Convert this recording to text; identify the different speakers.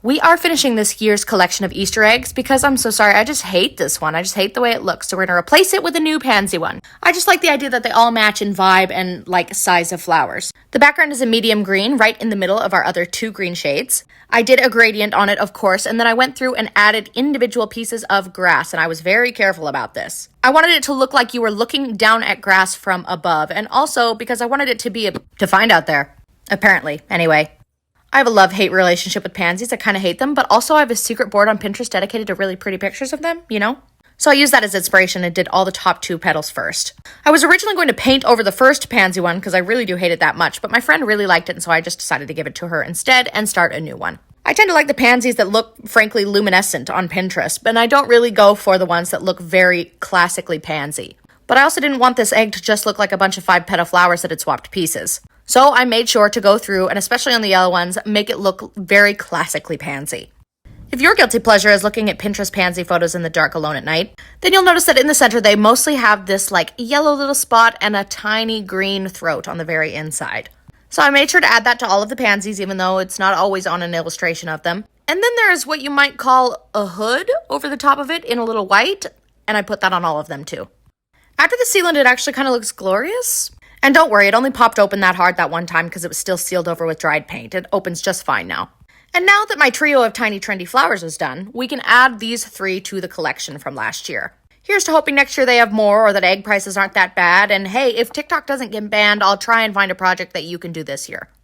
Speaker 1: We are finishing this year's collection of Easter eggs because I'm so sorry, I just hate this one. I just hate the way it looks, so we're going to replace it with a new Pansy one. I just like the idea that they all match in vibe and, size of flowers. The background is a medium green, right in the middle of our other two green shades. I did a gradient on it, of course, and then I went through and added individual pieces of grass, and I was very careful about this. I wanted it to look like you were looking down at grass from above, and also because I wanted it to be to find out there. Apparently, anyway. I have a love-hate relationship with pansies. I kind of hate them, but also I have a secret board on Pinterest dedicated to really pretty pictures of them, So I used that as inspiration and did all the top two petals first. I was originally going to paint over the first pansy one because I really do hate it that much, but my friend really liked it, and so I just decided to give it to her instead and start a new one. I tend to like the pansies that look, frankly, luminescent on Pinterest, but I don't really go for the ones that look very classically pansy. But I also didn't want this egg to just look like a bunch of 5-petal flowers that had swapped pieces. So I made sure to go through, and especially on the yellow ones, make it look very classically pansy. If your guilty pleasure is looking at Pinterest pansy photos in the dark alone at night, then you'll notice that in the center they mostly have this yellow little spot and a tiny green throat on the very inside. So I made sure to add that to all of the pansies, even though it's not always on an illustration of them. And then there's what you might call a hood over the top of it in a little white, and I put that on all of them too. After the sealant, it actually kind of looks glorious. And don't worry, it only popped open that hard that one time because it was still sealed over with dried paint. It opens just fine now. And now that my trio of tiny trendy flowers is done, we can add these 3 to the collection from last year. Here's to hoping next year they have more or that egg prices aren't that bad. And hey, if TikTok doesn't get banned, I'll try and find a project that you can do this year.